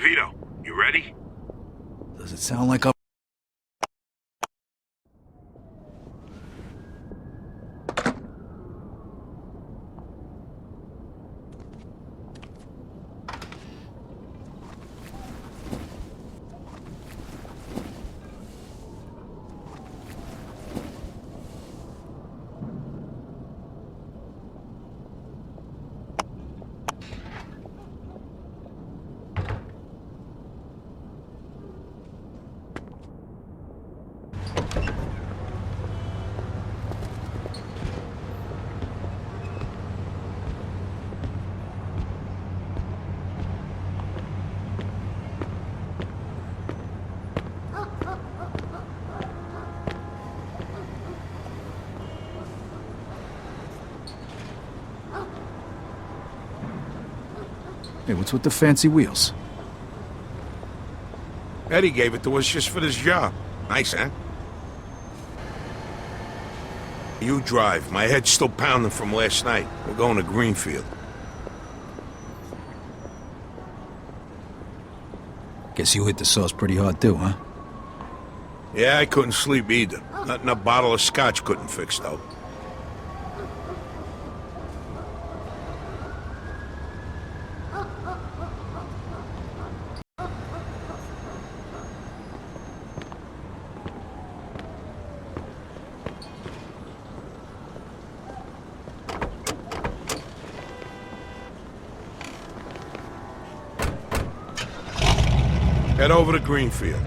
Vito, you ready? Does it sound like a... Hey, what's with the fancy wheels? Eddie gave it to us just for this job. Nice, huh? You drive. My head's still pounding from last night. We're going to Greenfield. Guess you hit the sauce pretty hard too, huh? Yeah, I couldn't sleep either. Nothing a bottle of scotch couldn't fix, though. Head over to Greenfield. So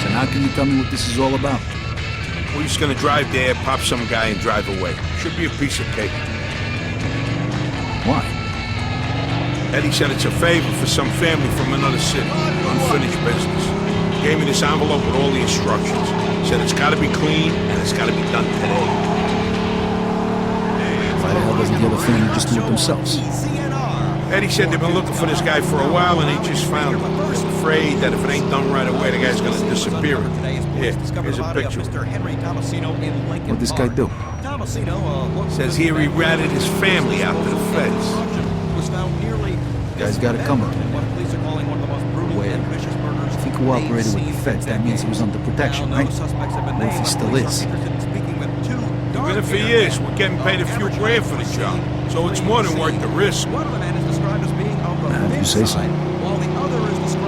now can you tell me what this is all about? We're just gonna drive there, pop some guy, and drive away. Should be a piece of cake. Why? Eddie said it's a favor for some family from another city. Unfinished business. Gave me this envelope with all the instructions. Said it's gotta be clean, and it's gotta be done today. Why the hell doesn't the other family just do it themselves? Eddie said they've been looking for this guy for a while, and they just found him. They're afraid that if it ain't done right away, the guy's gonna disappear. Here, here's a picture. What'd this guy do? Says here he ratted his family out to the feds. Guy's got it coming. Wait, if he cooperated with the feds, that means he was under protection, right? What if he still is? Even if he is, we're getting paid a few grand for the job, so it's more than worth the risk. If you say so.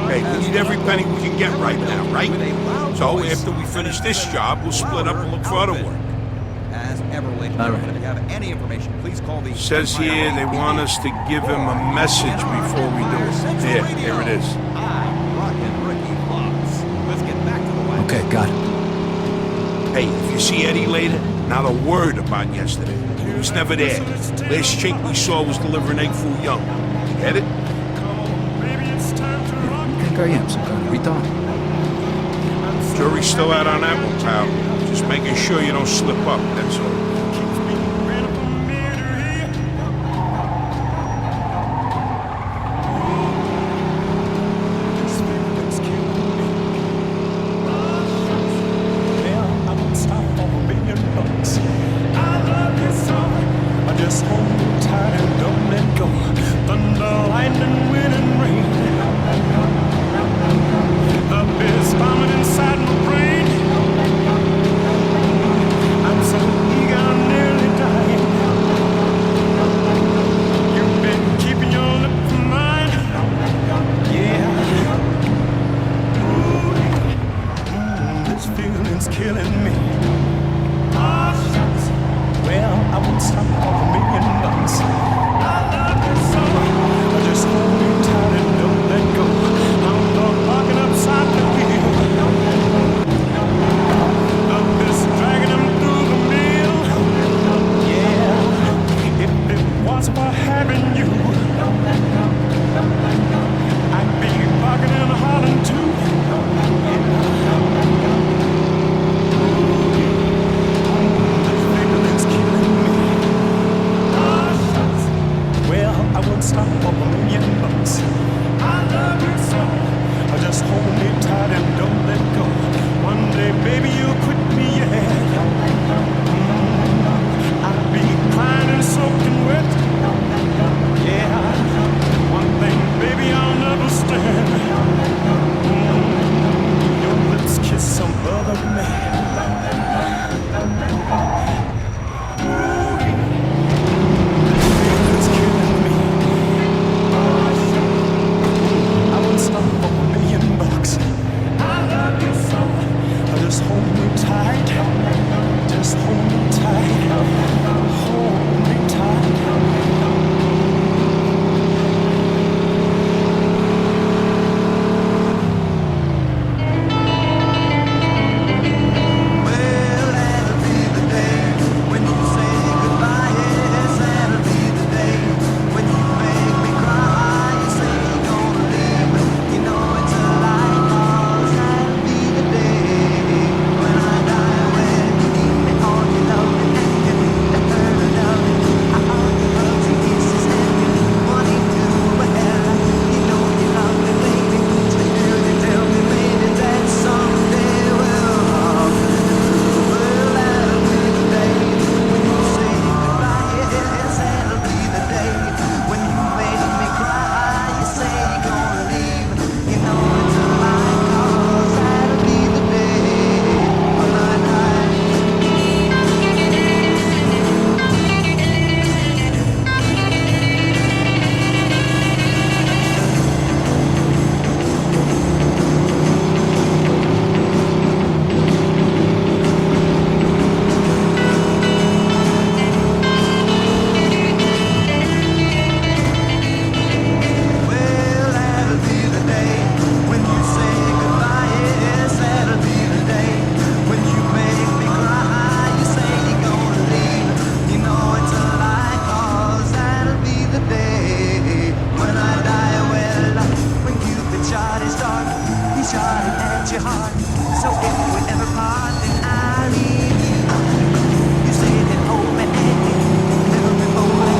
Hey, we need every penny we can get right now, right? So after we finish this job, we'll split up and look for other work. All right. If you have any information, please call the... Says here they want us to give him a message before we do it. Here it is. Let's get back to the... Okay, got it. Hey, if you see Eddie later, not a word about yesterday. He was never there. Last chink we saw was delivering egg foo young. Get it? You think I am some kind of retard? Jury's still out on that one, pal. Just making sure you don't slip up, that's all. I'm so eager heart is dark, he's shot at your heart. So if we ever part, then I leave you. You say that hold me, never been holding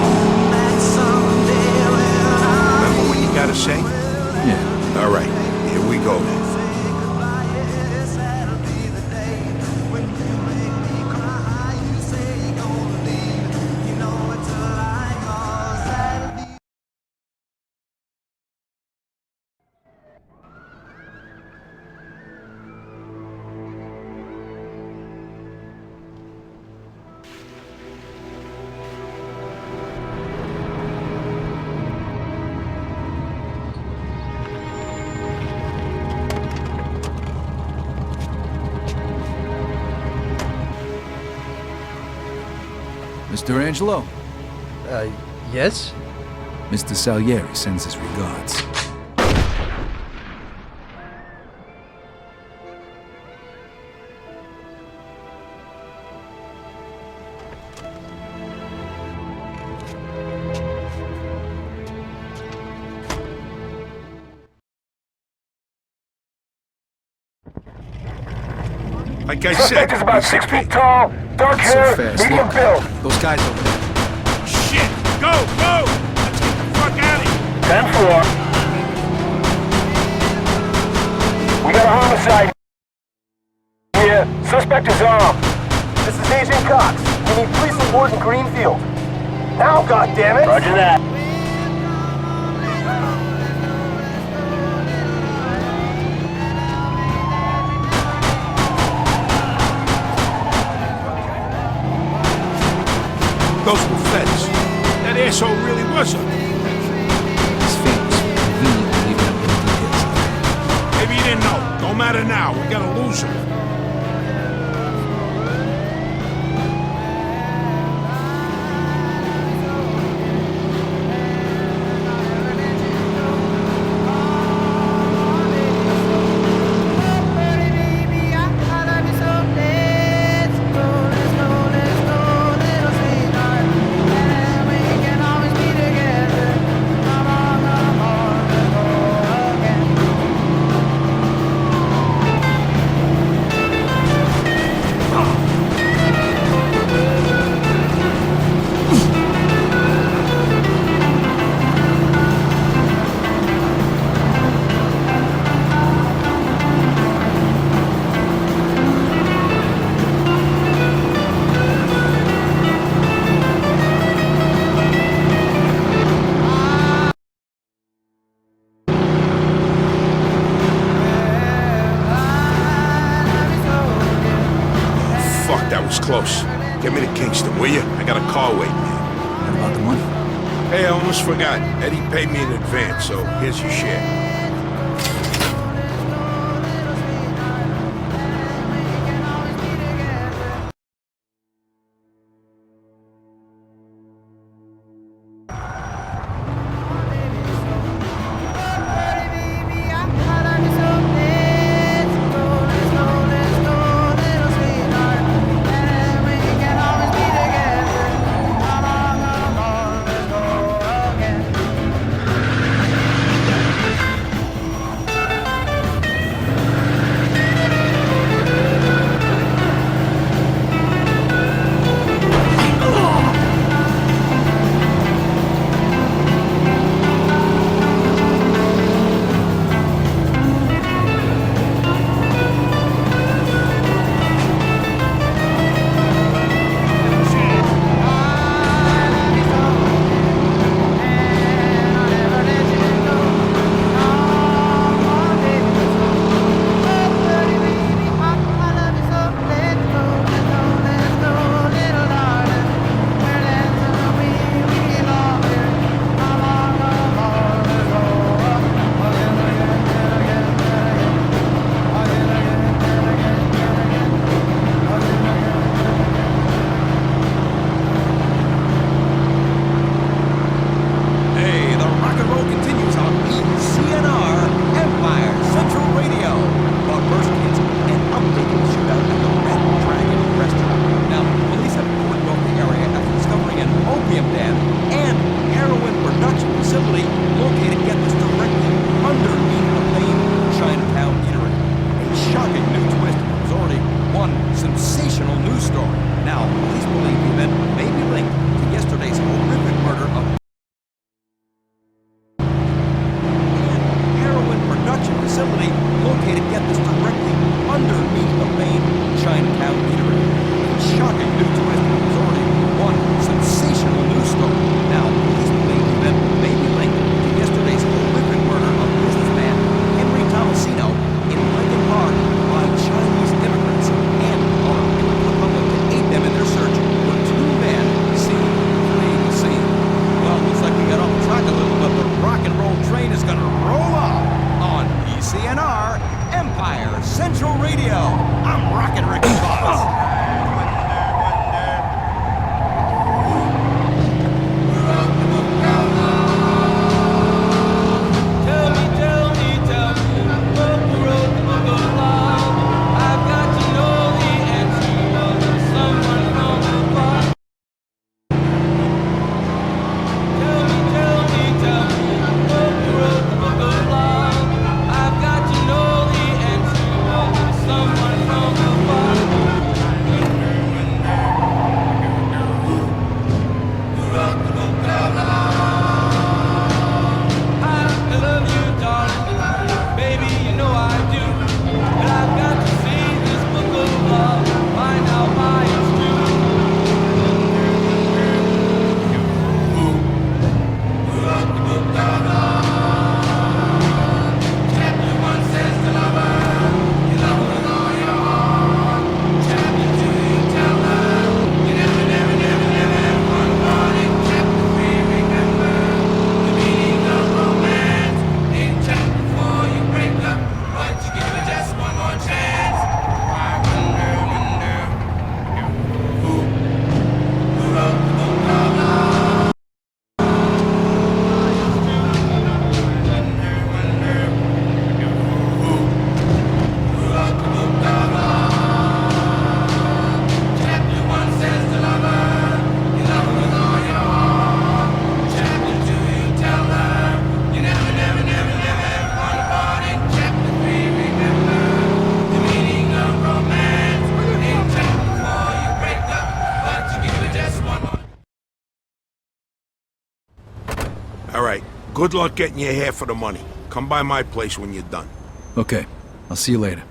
back someday. Well, Remember what you gotta say? Yeah. All right, here we go then. Mr. Angelo, Yes? Mr. Salieri sends his regards. Like I said, Suspect is about 6 feet tall, dark Not so hair, fast. medium Look, build. those guys over there. Shit! Go! Let's get the fuck out of here! 10-4. We got a homicide here. Suspect is armed. This is Agent Cox. We need police and Warden Greenfield. Now, goddammit! Roger that. Those were feds. That asshole really was under protection. His famous for conveniently leaving out little details. Maybe you didn't know. Don't matter now. We gotta lose him. Fuck, that was close. Get me to Kingston, will you? I got a car waiting here. What about the money? Hey, I almost forgot. Eddie paid me in advance, so here's your share. facility located, get this, directly underneath the main Chinatown eatery. Shocking new twist is already one sensational news story. Now, police believe the event may be linked to yesterday's horrific murder of businessman Henry Tomasino in Lincoln Park by Chinese immigrants, and are appealing to the public to aid them in their search for two men seen fleeing the scene. Well, looks like we got off track a little, but the rock and roll train is gonna roll on ECNR Empire Central Radio. I'm Rockin' Ricky Botts. All right. Good luck getting your half of the money. Come by my place when you're done. Okay, I'll see you later.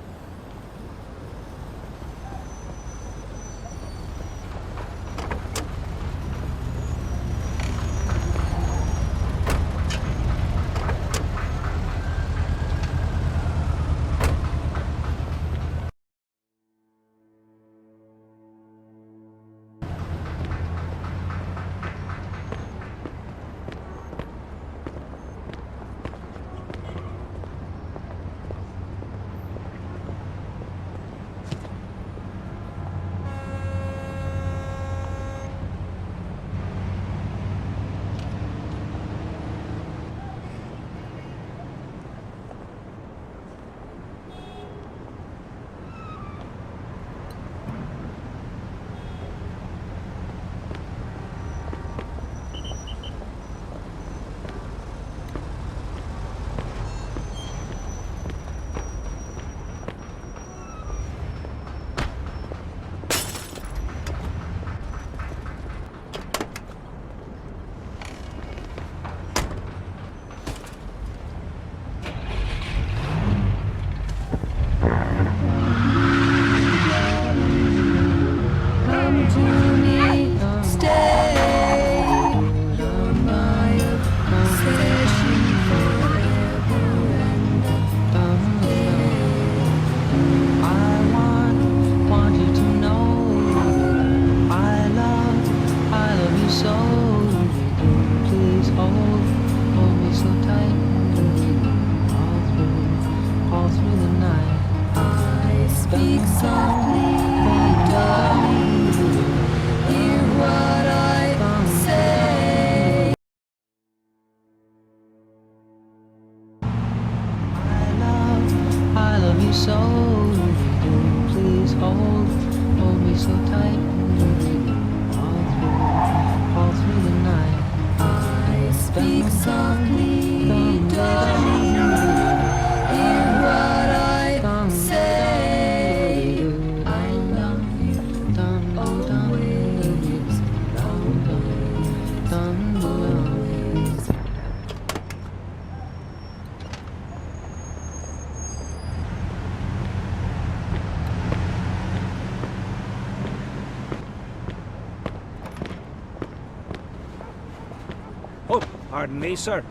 Pardon me, sir.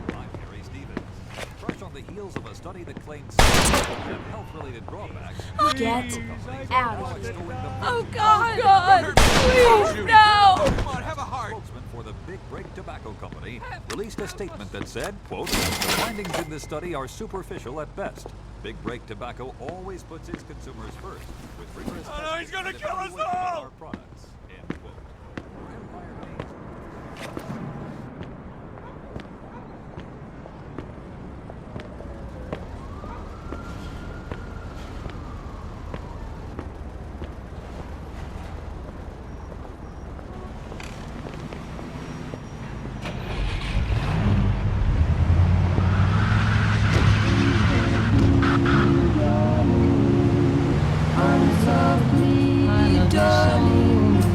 Fresh on the heels of a study that claims health-related drawbacks. Get out of here. Oh, God! Please, no! Come on, have a heart. Spokesman for the Big Break Tobacco Company released a statement that said, quote, "The findings in this study are superficial at best. Big Break Tobacco always puts its consumers first with rigorous testing he's gonna and kill us evaluation of all! our products." End quote. Empire Games.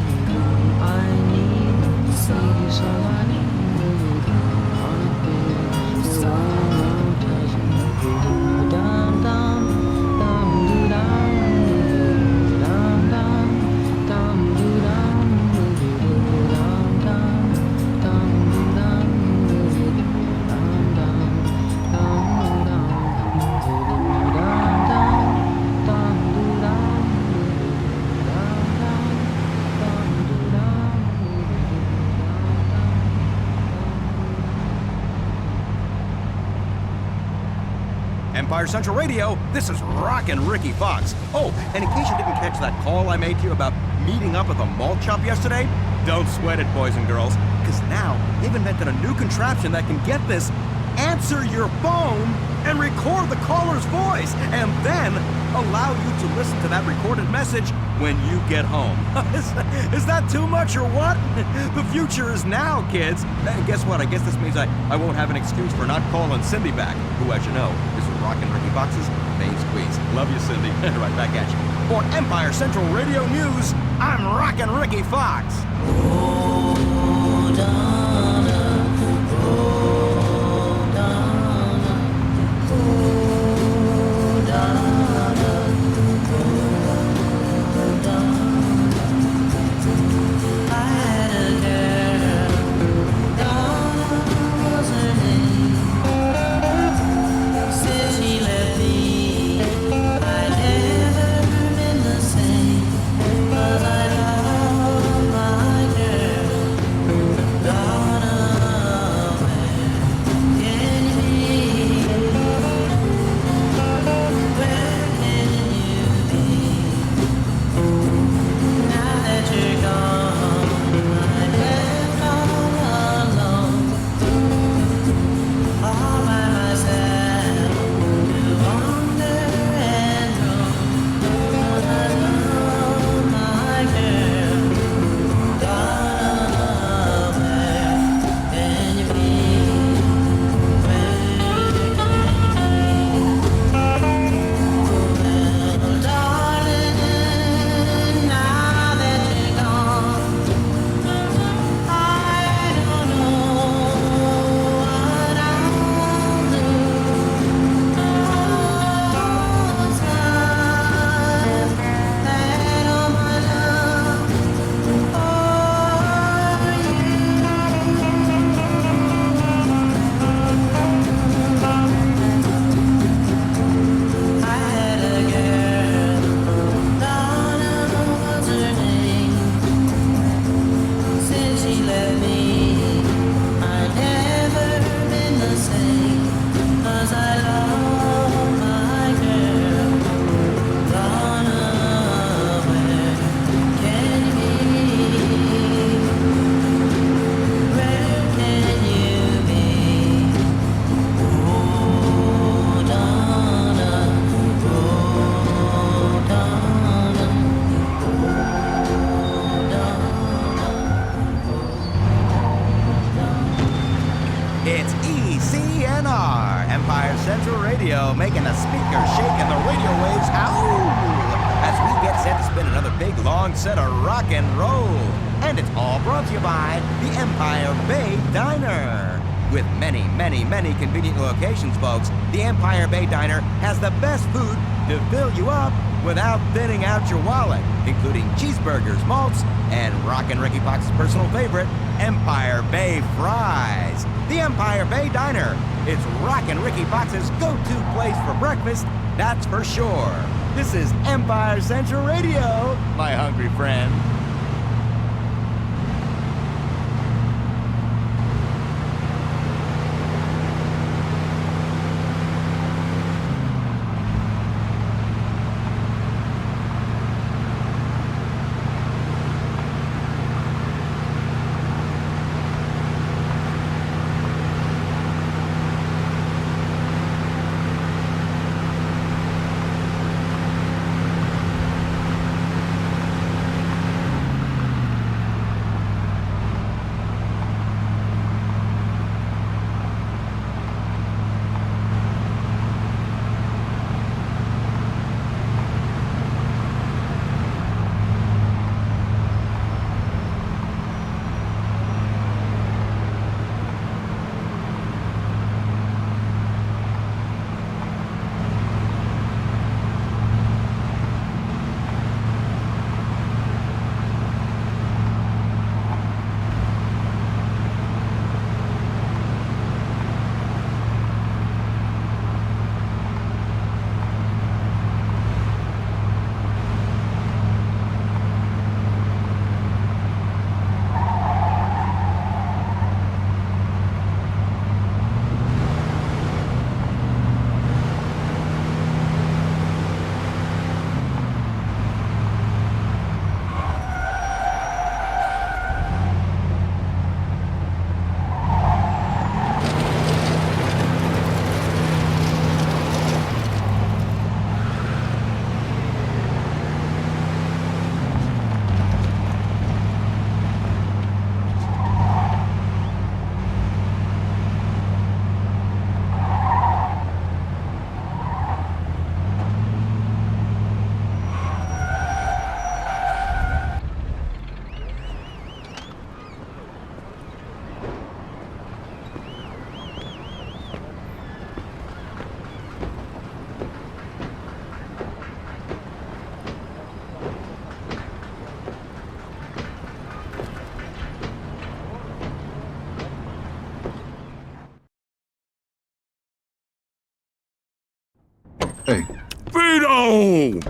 Empire Central Radio, this is Rockin' Ricky Fox. Oh, and in case you didn't catch that call I made to you about meeting up at the malt shop yesterday, don't sweat it, boys and girls, because now they've invented a new contraption that can get this, answer your phone and record the caller's voice, and then allow you to listen to that recorded message when you get home. Is that too much or what? The future is now, kids. And guess what? I guess this means I won't have an excuse for not calling Cindy back, who, as you know, is Rockin' Ricky Fox's main squeeze. Love you, Cindy. Right back at you. For Empire Central Radio News, I'm Rockin' Ricky Fox. Making the speakers shake and the radio waves howl as we get set to spin another big long set of rock and roll. And it's all brought to you by the Empire Bay Diner. With many, many, many convenient locations, folks, the Empire Bay Diner has the best food to fill you up without thinning out your wallet, including cheeseburgers, malts, and Rockin' Ricky Fox's personal favorite, Empire Bay Fries. The Empire Bay Diner. It's Rockin' Ricky Fox's go-to place for breakfast, that's for sure. This is Empire Central Radio, my hungry friend. Hey. Vito!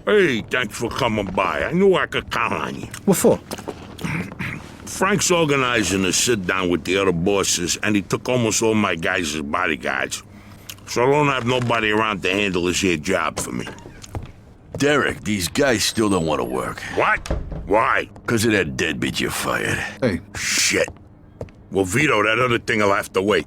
Hey, thanks for coming by. I knew I could count on you. What for? Frank's organizing a sit-down with the other bosses, and he took almost all my guys as bodyguards. So I don't have nobody around to handle this here job for me. Derek, these guys still don't want to work. What? Why? Because of that deadbeat you fired. Hey. Shit. Well, Vito, that other thing will have to wait.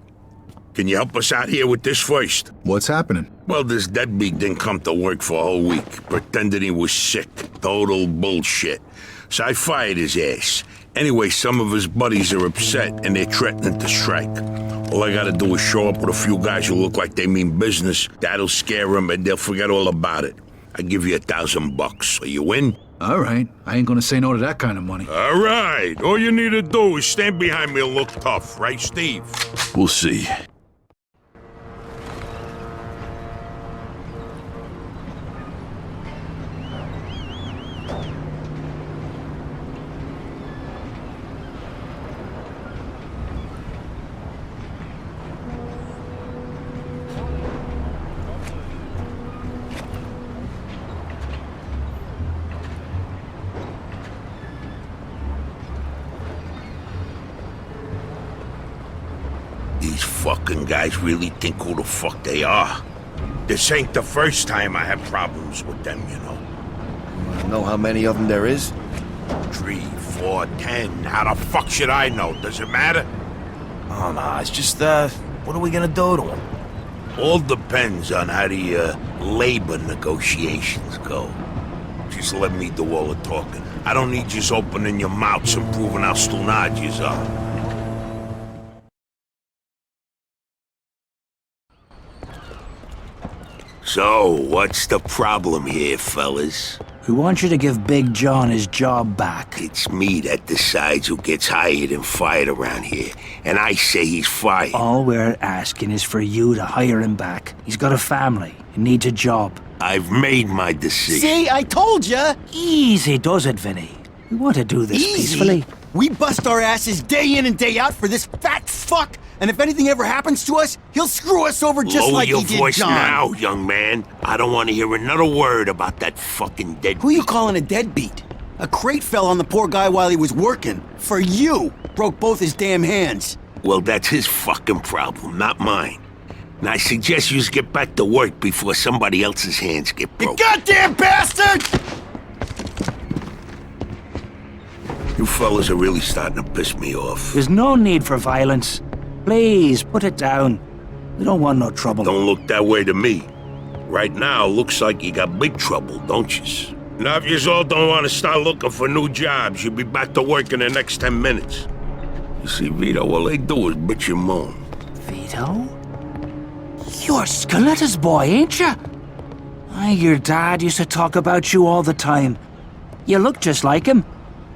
Can you help us out here with this first? What's happening? Well, this deadbeat didn't come to work for a whole week. Pretended he was sick. Total bullshit. So I fired his ass. Anyway, some of his buddies are upset and they're threatening to strike. All I gotta do is show up with a few guys who look like they mean business. That'll scare them and they'll forget all about it. I give you $1,000. Are you in? All right. I ain't gonna say no to that kind of money. All right. All you need to do is stand behind me and look tough, right, Steve? We'll see. These fucking guys really think who the fuck they are. This ain't the first time I have problems with them, you know. Know how many of them there is? 3, 4, 10. How the fuck should I know? Does it matter? Oh, no, it's just, what are we gonna do to them? All depends on how the, labor negotiations go. Just let me do all the talking. I don't need you opening your mouths and proving how stunad yous are. So, what's the problem here, fellas? We want you to give Big John his job back. It's me that decides who gets hired and fired around here, and I say he's fired. All we're asking is for you to hire him back. He's got a family, he needs a job. I've made my decision. See, I told ya! Easy does it, Vinny. We want to do this peacefully. We bust our asses day in and day out for this fat fuck, and if anything ever happens to us, he'll screw us over just Lower like your he did voice John. now, young man. I don't want to hear another word about that fucking deadbeat. Who you calling a deadbeat? A crate fell on the poor guy while he was working. For you! Broke both his damn hands. Well, that's his fucking problem, not mine. And I suggest you get back to work before somebody else's hands get You broken. goddamn bastard! You fellas are really starting to piss me off. There's no need for violence. Please, put it down. We don't want no trouble. Don't look that way to me. Right now, looks like you got big trouble, don't yous? Now, if yous all don't want to start looking for new jobs, you'll be back to work in the next 10 minutes. You see, Vito, all they do is bitch and moan. Vito? You're Scoletta's boy, ain't you? Aye, your dad used to talk about you all the time. You look just like him.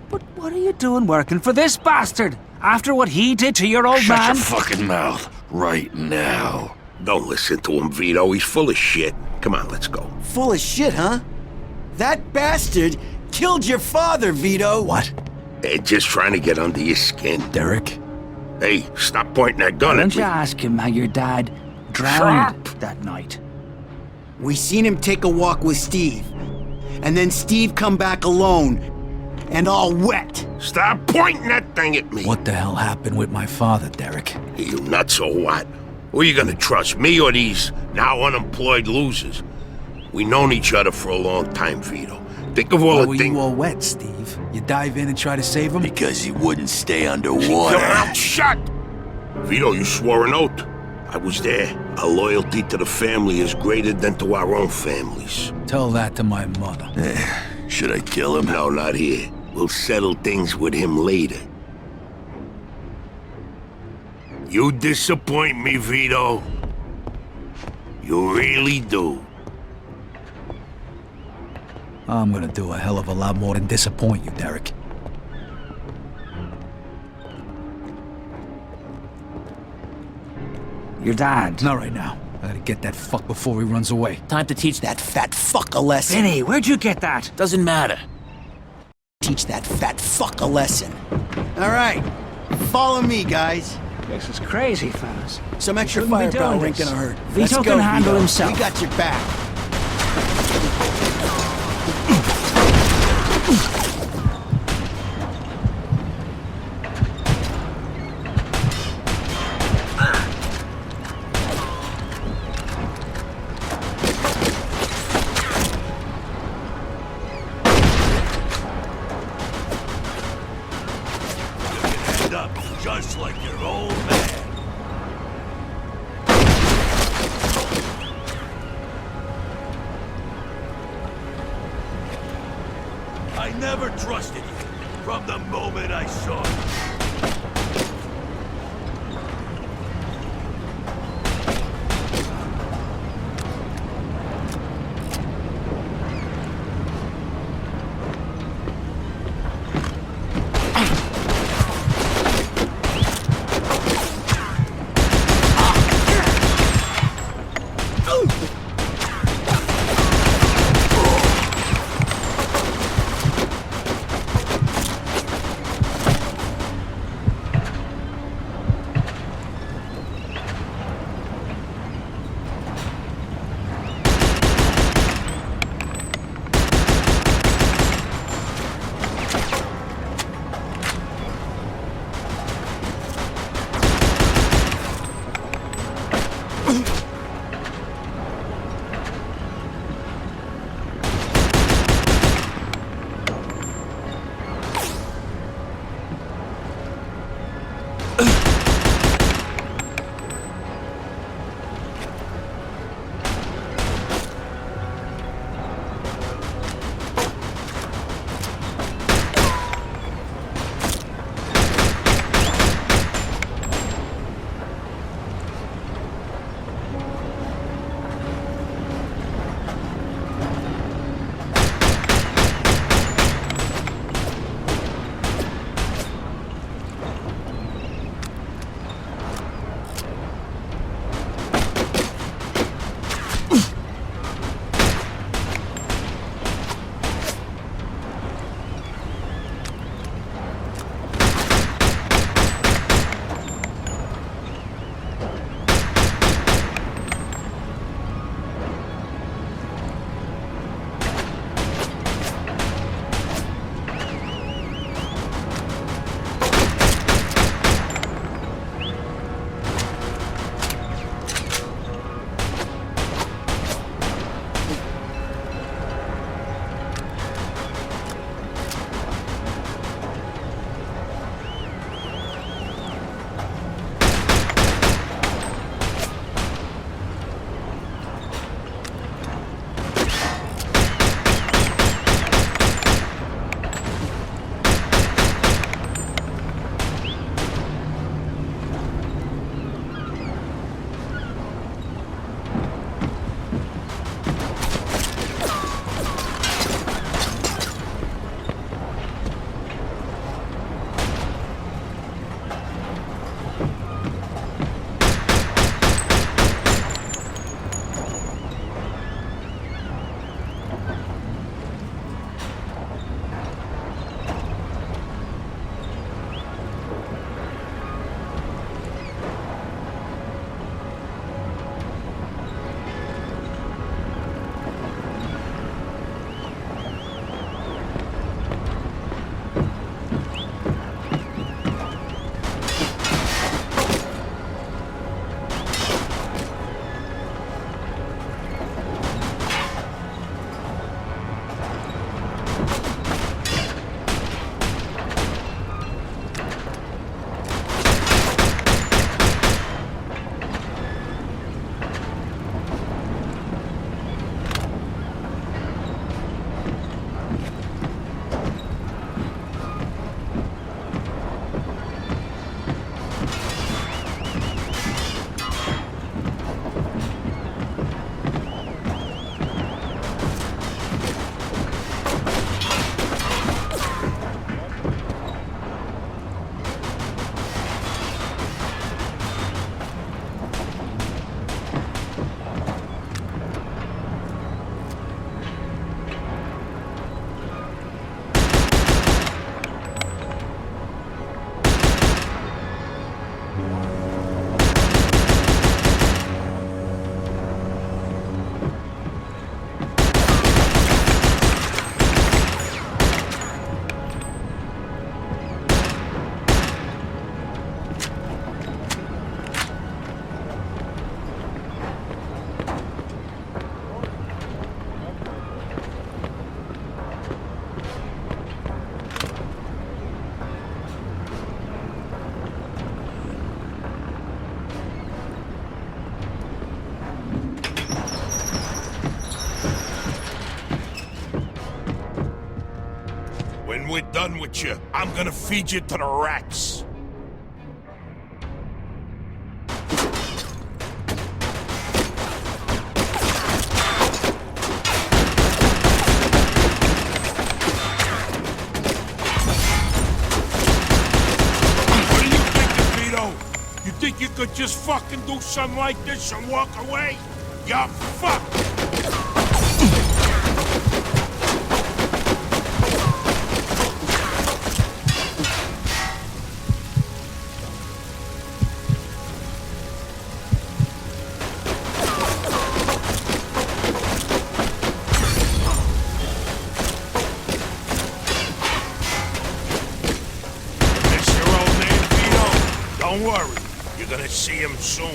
But what are you doing working for this bastard? After what he did to your old man? Shut your fucking mouth right now. Don't listen to him, Vito. He's full of shit. Come on, let's go. Full of shit, huh? That bastard killed your father, Vito. What? They're just trying to get under your skin. Derek? Hey, stop pointing that gun Why at don't you me. ask him how your dad drowned that night? We seen him take a walk with Steve. And then Steve come back alone. And all wet. Stop pointing that thing at me. What the hell happened with my father, Derek? You nuts or what? Who are you gonna trust, me or these now unemployed losers? We known each other for a long time, Vito. Think of all Why the were things. you all wet, Steve? You dive in and try to save him? Because he wouldn't stay Keep underwater. your mouth shut! Vito, you swore an oath. I was there. Our loyalty to the family is greater than to our own families. Tell that to my mother. Should I kill him? No, not here. We'll settle things with him later. You disappoint me, Vito. You really do. I'm gonna do a hell of a lot more than disappoint you, Derek. Your dad. Not right now. I gotta get that fuck before he runs away. Time to teach that fat fuck a lesson. Vinny, where'd you get that? Doesn't matter. Teach that fat fuck a lesson. All right. Follow me, guys. This is crazy, fellas. Some extra Shouldn't be firepower doing ain't this. gonna hurt. Vito Let's go, can handle Vito. himself. We got your back. End up just like your old man. I never trusted you from the moment I saw you. When we're done with you, I'm gonna feed you to the rats. What do you think, Vito? You think you could just fucking do something like this and walk away? You're fucked! Don't worry, you're gonna see him soon.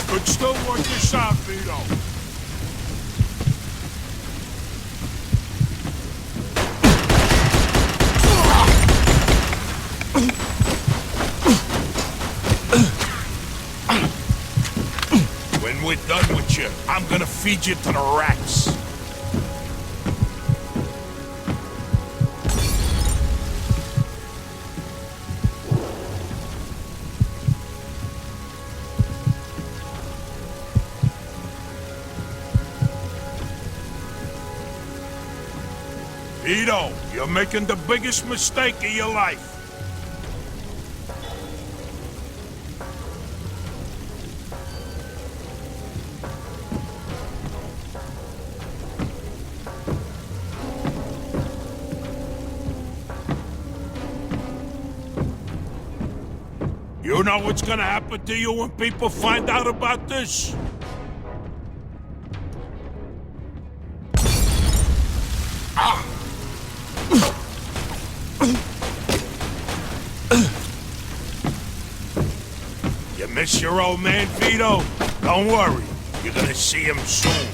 Could still work this out, Vito. When we're done with you, I'm gonna feed you to the rats. Vito, you're making the biggest mistake of your life. You know what's gonna happen to you when people find out about this? You miss your old man, Vito? Don't worry, you're gonna see him soon.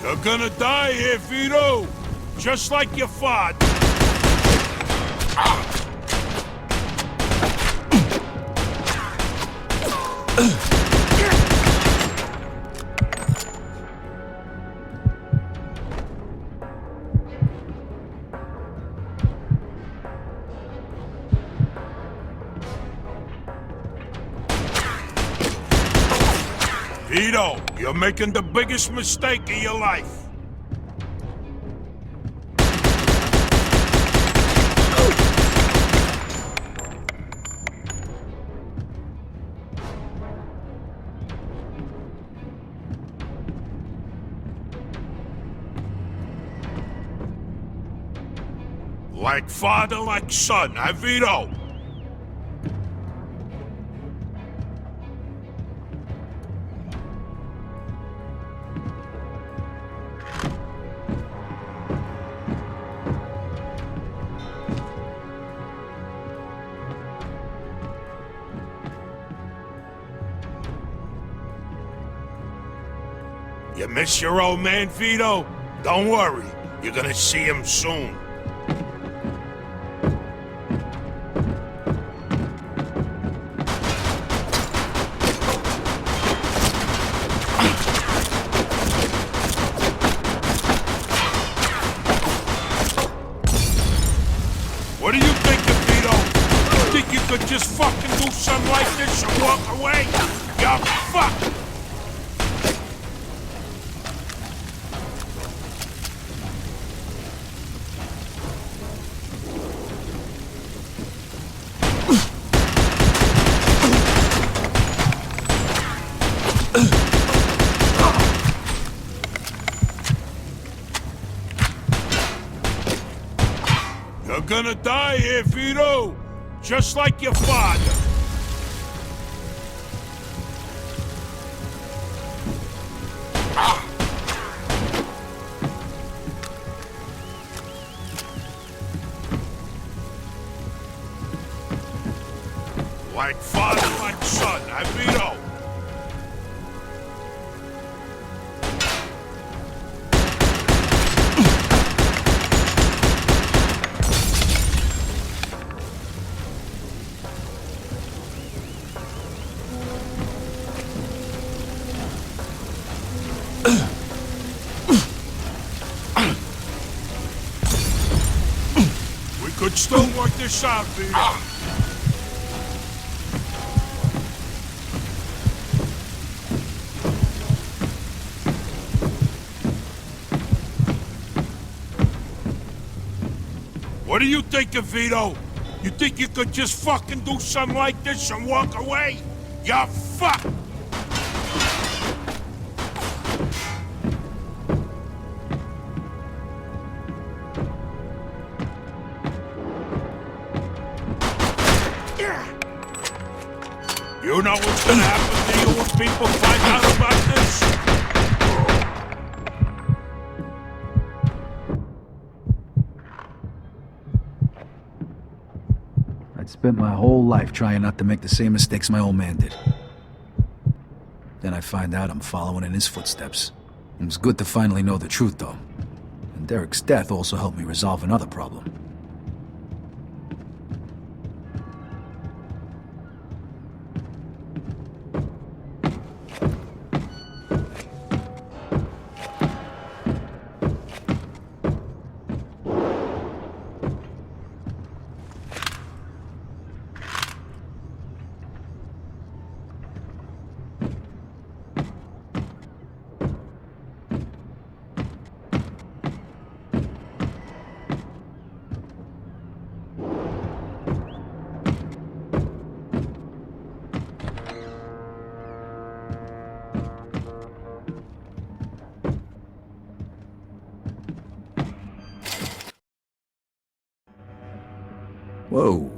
You're gonna die here, Vito! Just like your father. Vito, you're making the biggest mistake of your life. Like father, like son, huh, Vito? You miss your old man, Vito? Don't worry, you're gonna see him soon. What do you think, Vito? You think you could just fucking do something like this and walk away? You're fucked! You're gonna die here, Vito! Just like your father! Like father, like son, I Vito. We could still work this out, Vito. What do you think of Vito? You think you could just fucking do something like this and walk away? You're fucked! You know what's gonna happen to you when people find out about this? I'd spent my whole life trying not to make the same mistakes my old man did. Then I find out I'm following in his footsteps. It was good to finally know the truth, though. And Derek's death also helped me resolve another problem. Whoa.